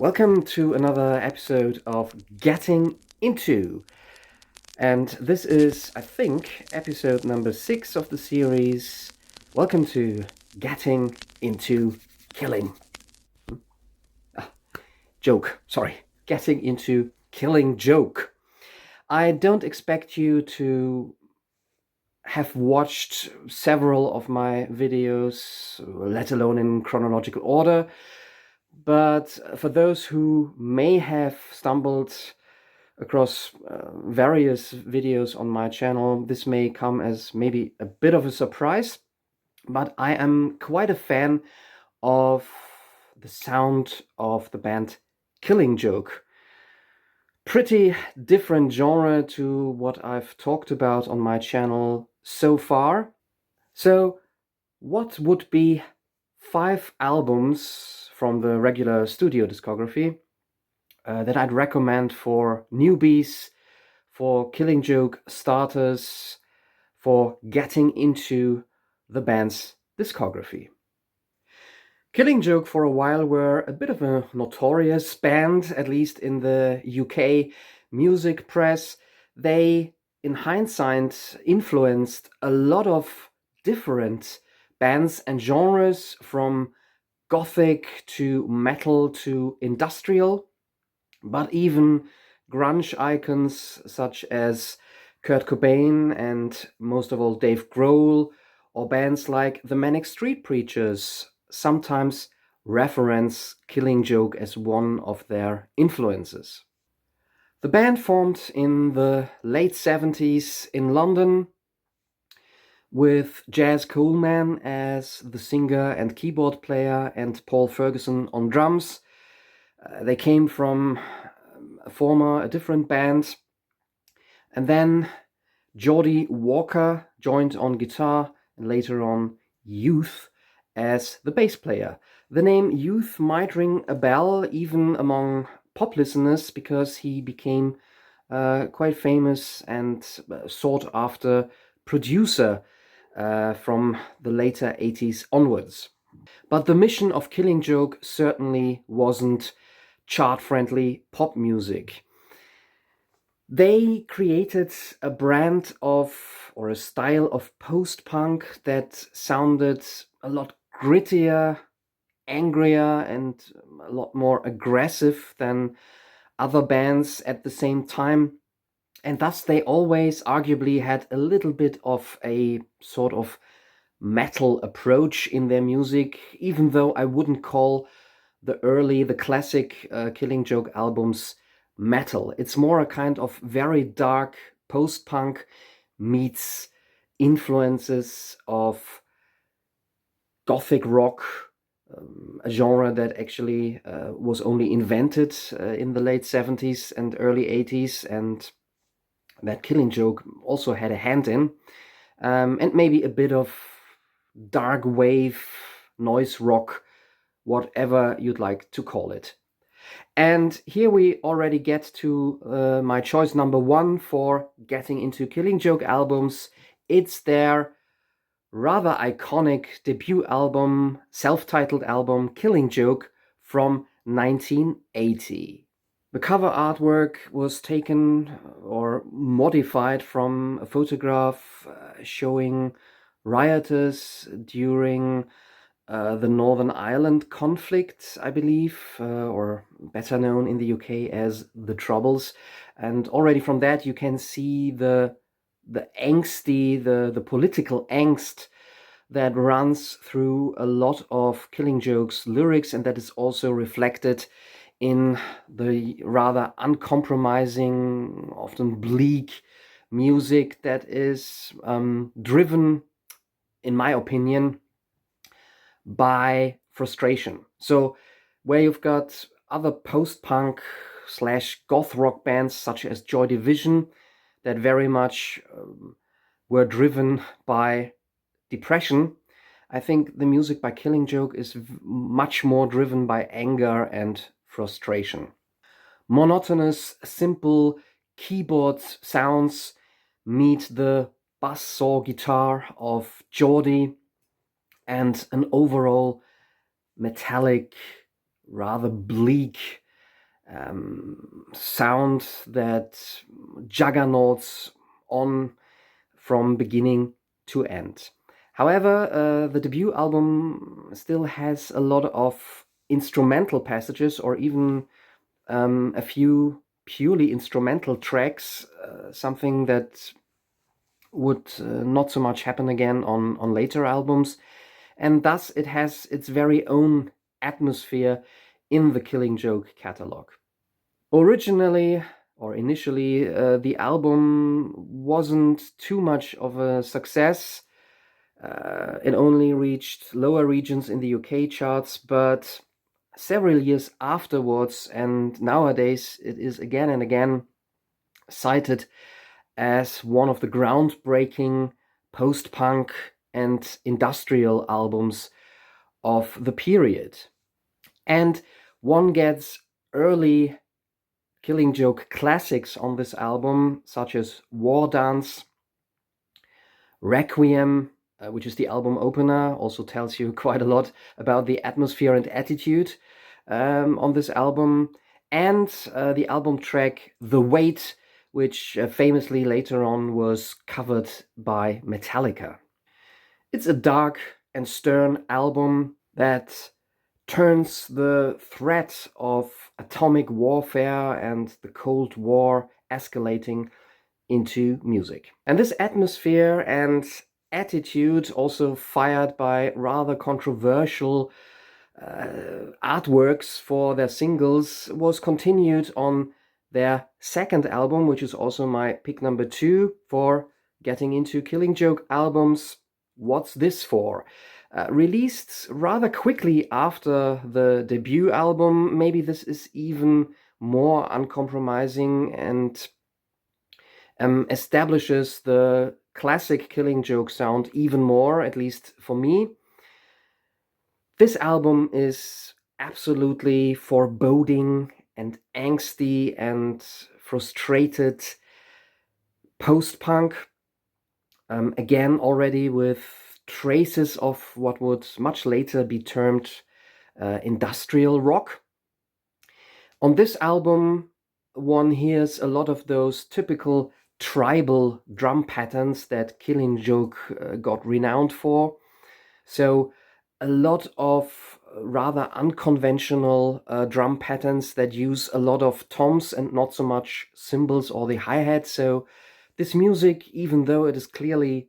Welcome to another episode of Getting Into. And this is, I think, episode number 6 of the series. Welcome to Getting Into Killing. Joke, sorry. Getting Into Killing Joke. I don't expect you to have watched several of my videos, let alone in chronological order. But for those who may have stumbled across various videos on my channel, this may come as maybe a bit of a surprise, but I am quite a fan of the sound of the band Killing Joke. Pretty different genre to what I've talked about on my channel so far. So, what would be 5 albums from the regular studio discography that I'd recommend for newbies, for Killing Joke starters, for getting into the band's discography? Killing Joke for a while were a bit of a notorious band, at least in the UK music press. They, in hindsight, influenced a lot of different bands and genres, from gothic to metal to industrial, but even grunge icons such as Kurt Cobain and most of all Dave Grohl, or bands like the Manic Street Preachers, sometimes reference Killing Joke as one of their influences. The band formed in the late 70s in London with Jazz Coleman as the singer and keyboard player and Paul Ferguson on drums. They came from a different band, and then Geordie Walker joined on guitar, and later on Youth as the bass player. The name Youth might ring a bell even among pop listeners, because he became quite famous and sought after producer from the later 80s onwards. But the mission of Killing Joke certainly wasn't chart-friendly pop music. They created a brand of, or a style of post-punk that sounded a lot grittier, angrier, and a lot more aggressive than other bands at the same time. And thus they always arguably had a little bit of a sort of metal approach in their music, even though I wouldn't call the classic Killing Joke albums metal. It's more a kind of very dark post-punk meets influences of gothic rock, a genre that actually was only invented in the late 70s and early 80s, and that Killing Joke also had a hand in, and maybe a bit of dark wave, noise rock, whatever you'd like to call it. And here we already get to my choice number 1 for getting into Killing Joke albums. It's their rather iconic debut album, self-titled album, Killing Joke, from 1980. The cover artwork was taken or modified from a photograph showing rioters during the Northern Ireland conflict, I believe, or better known in the UK as the Troubles. And already from that you can see the political angst that runs through a lot of Killing Joke's lyrics, and that is also reflected in the rather uncompromising, often bleak music that is driven, in my opinion, by frustration. So where you've got other post-punk / goth rock bands such as Joy Division that very much were driven by depression, I think the music by Killing Joke is much more driven by anger and frustration. Monotonous, simple keyboard sounds meet the bass saw guitar of Geordie, and an overall metallic, rather bleak sound that juggernauts on from beginning to end. However, the debut album still has a lot of instrumental passages, or even a few purely instrumental tracks, something that would not so much happen again on later albums. And thus it has its very own atmosphere in the Killing Joke catalog. Originally, or initially, the album wasn't too much of a success. It only reached lower regions in the UK charts, but several years afterwards, and nowadays, it is again and again cited as one of the groundbreaking post-punk and industrial albums of the period. And one gets early Killing Joke classics on this album, such as War Dance, Requiem, which is the album opener, also tells you quite a lot about the atmosphere and attitude on this album, and the album track The Weight, which famously later on was covered by Metallica. It's a dark and stern album that turns the threat of atomic warfare and the Cold War escalating into music. And this atmosphere and attitude, also fired by rather controversial artworks for their singles, was continued on their second album, which is also my pick number 2 for getting into Killing Joke albums, What's This For? Released rather quickly after the debut album. Maybe this is even more uncompromising and establishes the classic Killing Joke sound even more, at least for me. This album is absolutely foreboding and angsty and frustrated post-punk, again already with traces of what would much later be termed industrial rock. On this album, one hears a lot of those typical tribal drum patterns that Killing Joke got renowned for. So a lot of rather unconventional drum patterns that use a lot of toms and not so much cymbals or the hi-hat. So this music, even though it is clearly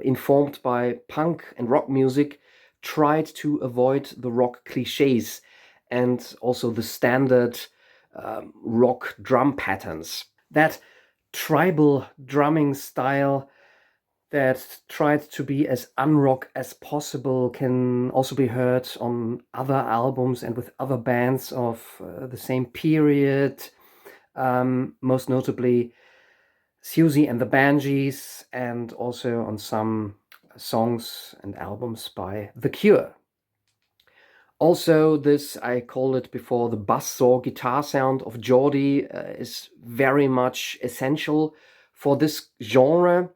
informed by punk and rock music, tried to avoid the rock cliches and also the standard rock drum patterns. That tribal drumming style that tried to be as unrock as possible can also be heard on other albums and with other bands of the same period, most notably Susie and the Banshees, and also on some songs and albums by The Cure. Also, this, I called it before, the buzzsaw guitar sound of Geordie is very much essential for this genre.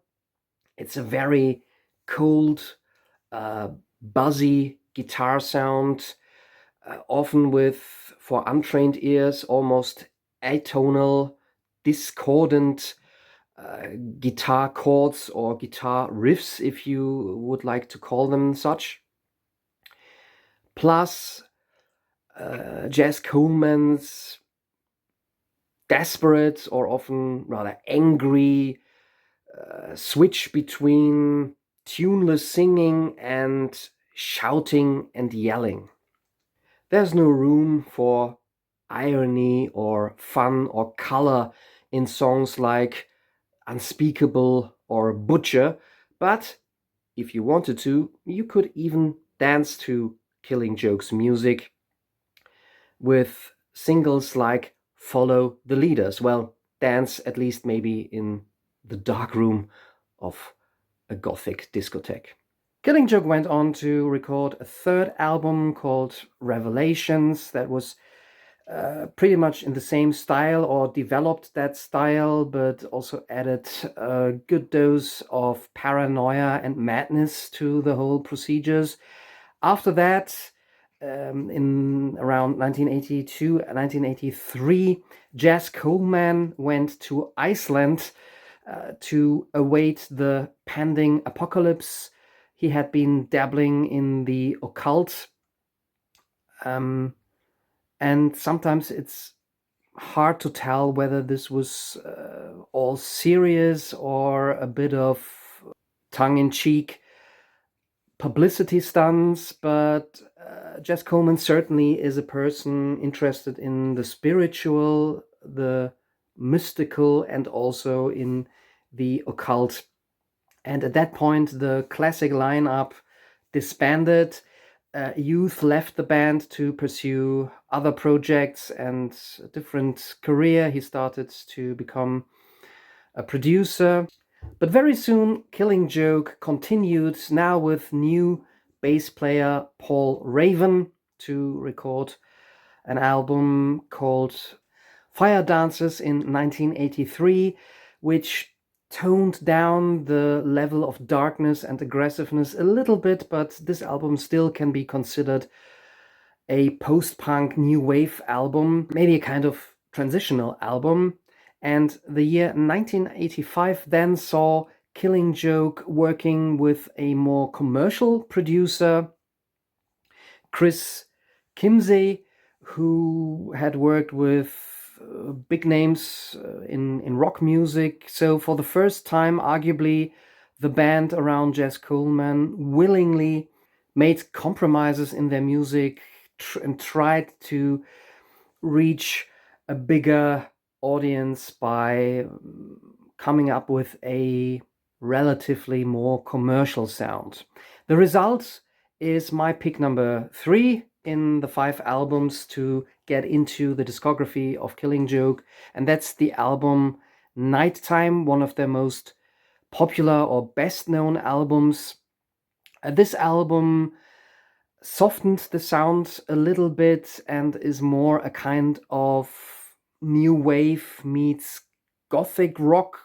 It's a very cold, buzzy guitar sound, often with, for untrained ears, almost atonal, discordant guitar chords or guitar riffs, if you would like to call them such. Plus, Jazz Coleman's desperate or often rather angry switch between tuneless singing and shouting and yelling. There's no room for irony or fun or color in songs like Unspeakable or Butcher, but if you wanted to, you could even dance to Killing Joke's music with singles like Follow the Leaders. Well, dance at least maybe in the dark room of a gothic discotheque. Killing Joke went on to record a third album called Revelations that was pretty much in the same style, or developed that style, but also added a good dose of paranoia and madness to the whole procedures. After that, in around 1982, 1983, Jazz Coleman went to Iceland to await the pending apocalypse. He had been dabbling in the occult, and sometimes it's hard to tell whether this was all serious or a bit of tongue-in-cheek publicity stunts, but Jess Coleman certainly is a person interested in the spiritual, the mystical, and also in the occult. And at that point, the classic lineup disbanded. Youth left the band to pursue other projects and a different career. He started to become a producer. But very soon, Killing Joke continued, now with new bass player Paul Raven, to record an album called Fire Dancers in 1983, which toned down the level of darkness and aggressiveness a little bit, but this album still can be considered a post-punk new wave album, maybe a kind of transitional album. And the year 1985 then saw Killing Joke working with a more commercial producer, Chris Kimsey, who had worked with big names in rock music. So for the first time, arguably, the band around Jess Coleman willingly made compromises in their music and tried to reach a bigger audience by coming up with a relatively more commercial sound. The result is my pick number 3 in the 5 albums to get into the discography of Killing Joke, and that's the album Nighttime, one of their most popular or best known albums. This album softened the sound a little bit and is more a kind of new wave meets gothic rock,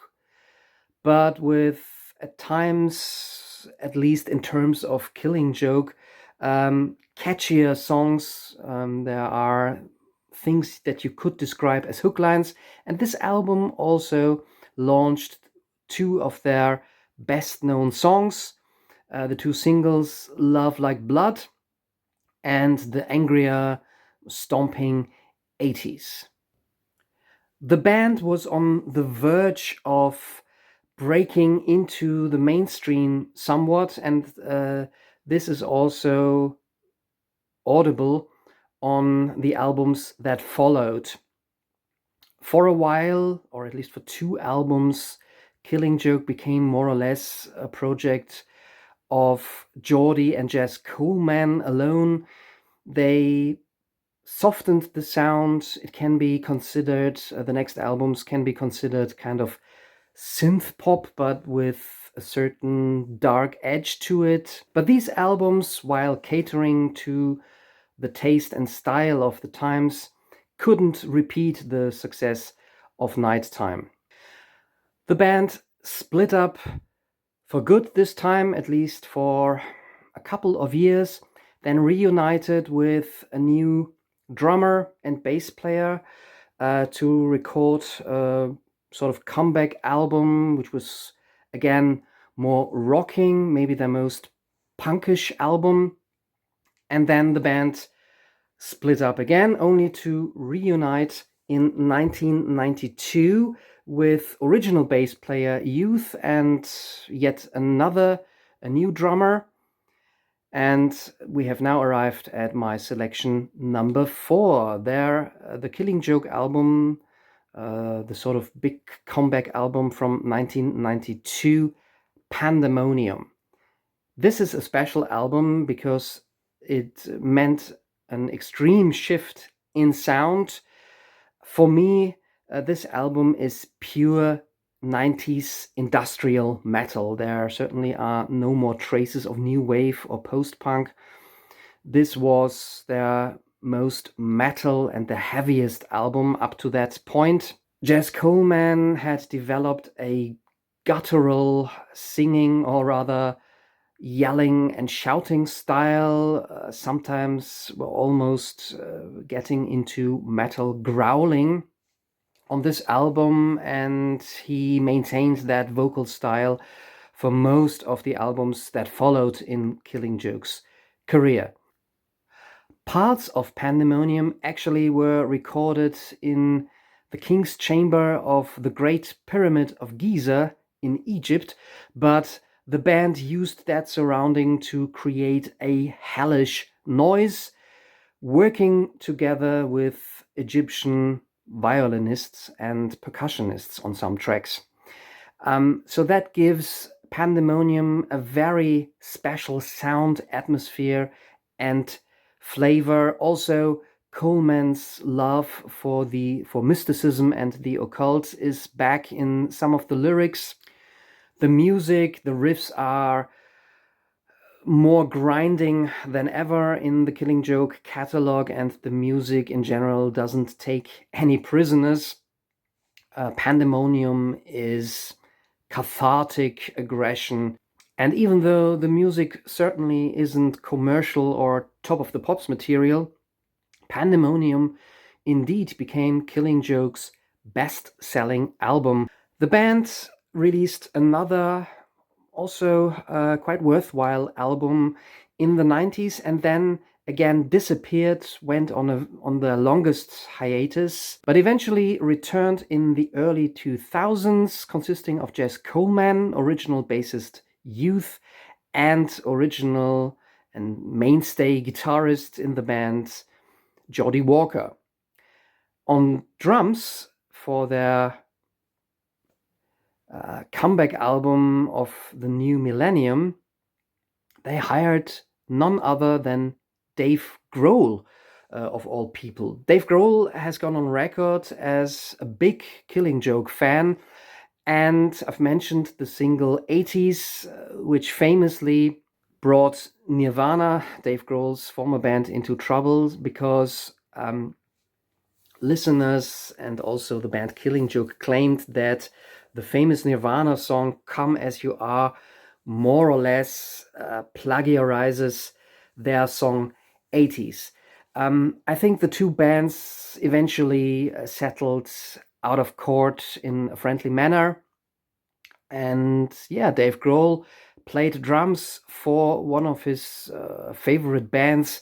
but with, at times, at least in terms of Killing Joke, catchier songs. There are things that you could describe as hook lines, and this album also launched 2 of their best known songs, the 2 singles Love Like Blood and the angrier, stomping 80s. The band was on the verge of breaking into the mainstream somewhat, and this is also audible on the albums that followed. For a while, or at least for 2 albums, Killing Joke became more or less a project of Geordie and Jess Coleman alone. They softened the sound. It can be considered, the next albums can be considered kind of synth pop, but with a certain dark edge to it. But these albums, while catering to the taste and style of the times, couldn't repeat the success of Nighttime. The band split up for good this time, at least for a couple of years, then reunited with a new drummer and bass player to record a sort of comeback album, which was again more rocking, maybe their most punkish album. And then the band split up again, only to reunite in 1992 with original bass player Youth and yet another, a new drummer. And we have now arrived at my selection number 4. There, the Killing Joke album, the sort of big comeback album from 1992, Pandemonium. This is a special album because it meant an extreme shift in sound. For me, this album is pure 90s industrial metal. There certainly are no more traces of new wave or post-punk. This was their most metal and the heaviest album up to that point. Jess Coleman had developed a guttural singing, or rather, yelling and shouting style, sometimes almost getting into metal growling on this album, and he maintained that vocal style for most of the albums that followed in Killing Joke's career. Parts of Pandemonium actually were recorded in the King's Chamber of the Great Pyramid of Giza in Egypt, but the band used that surrounding to create a hellish noise, working together with Egyptian violinists and percussionists on some tracks. So that gives Pandemonium a very special sound, atmosphere, and flavor. Also, Coleman's love for mysticism and the occult is back in some of the lyrics. The music, the riffs are more grinding than ever in the Killing Joke catalog, and the music in general doesn't take any prisoners. Pandemonium is cathartic aggression. And even though the music certainly isn't commercial or top of the pops material, Pandemonium indeed became Killing Joke's best-selling album. The band released another also quite worthwhile album in the 90s, and then again disappeared, went on the longest hiatus, but eventually returned in the early 2000s, consisting of Jess Coleman, original bassist Youth, and original and mainstay guitarist in the band Jody Walker. On drums for their comeback album of the new millennium, they hired none other than Dave Grohl, of all people. Dave Grohl has gone on record as a big Killing Joke fan, and I've mentioned the single 80s, which famously brought Nirvana, Dave Grohl's former band, into trouble because listeners and also the band Killing Joke claimed that the famous Nirvana song Come As You Are more or less plagiarizes their song 80s. I think the two bands eventually settled out of court in a friendly manner. And yeah, Dave Grohl played drums for one of his favorite bands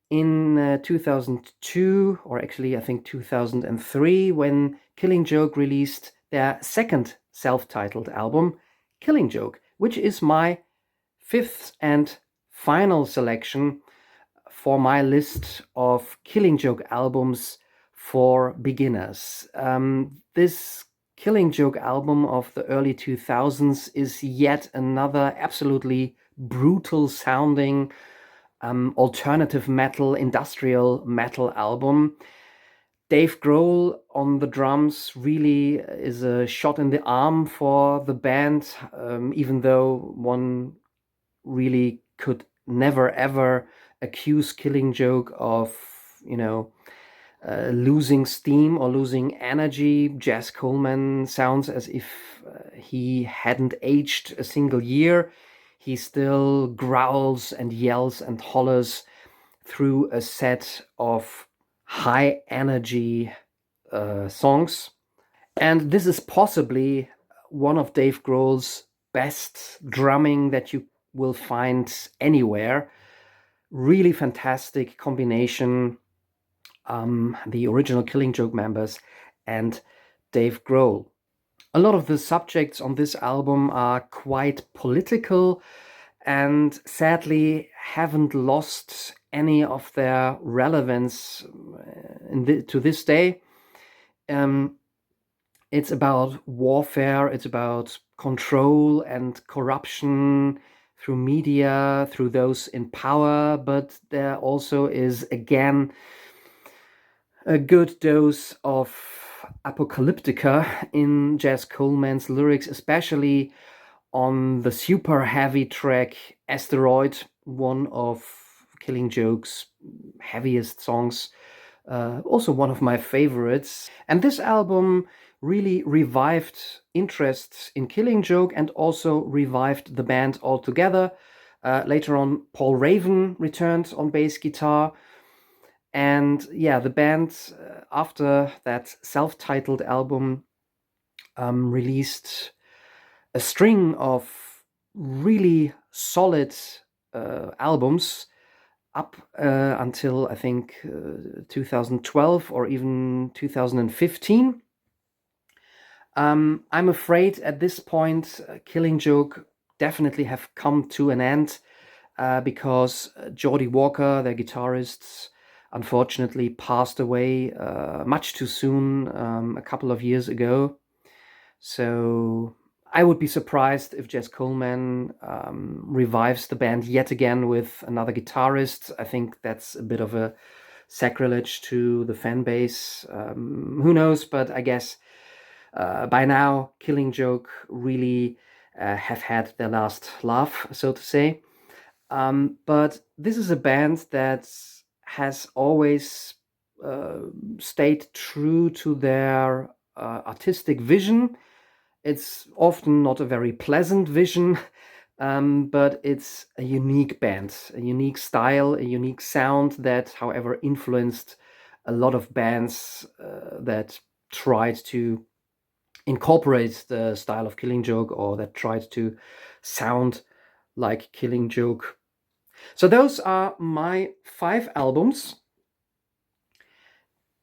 in 2002, or actually I think 2003, when Killing Joke released their second self-titled album, Killing Joke, which is my fifth and final selection for my list of Killing Joke albums for beginners. This Killing Joke album of the early 2000s is yet another absolutely brutal sounding alternative metal, industrial metal album. Dave Grohl on the drums really is a shot in the arm for the band, even though one really could never ever accuse Killing Joke of, losing steam or losing energy. Jess Coleman sounds as if he hadn't aged a single year. He still growls and yells and hollers through a set of high energy songs. And this is possibly one of Dave Grohl's best drumming that you will find anywhere. Really fantastic combination. The original Killing Joke members and Dave Grohl. A lot of the subjects on this album are quite political and sadly haven't lost any of their relevance to this day. It's about warfare, it's about control and corruption through media, through those in power, but there also is, again, a good dose of apocalyptica in Jess Coleman's lyrics, especially on the super heavy track Asteroid, one of Killing Joke's heaviest songs, also one of my favorites. And this album really revived interest in Killing Joke and also revived the band altogether. Later on, Paul Raven returned on bass guitar. And yeah, the band, after that self-titled album, released a string of really solid albums up until I think 2012 or even 2015. I'm afraid at this point, Killing Joke definitely have come to an end because Geordie Walker, their guitarist, unfortunately passed away much too soon a couple of years ago. So I would be surprised if Jess Coleman revives the band yet again with another guitarist. I think that's a bit of a sacrilege to the fan base. Who knows? But I guess by now, Killing Joke really have had their last laugh, so to say. But this is a band that has always stayed true to their artistic vision. It's often not a very pleasant vision, but it's a unique band, a unique style, a unique sound that, however, influenced a lot of bands that tried to incorporate the style of Killing Joke or that tried to sound like Killing Joke. So those are my 5 albums.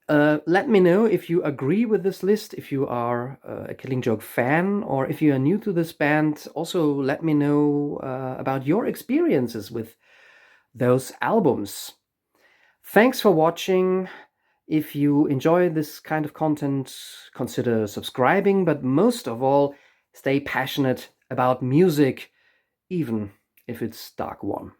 Let me know if you agree with this list, if you are a Killing Joke fan, or if you are new to this band. Also, let me know about your experiences with those albums. Thanks for watching. If you enjoy this kind of content, consider subscribing, but most of all, stay passionate about music, even if it's dark one.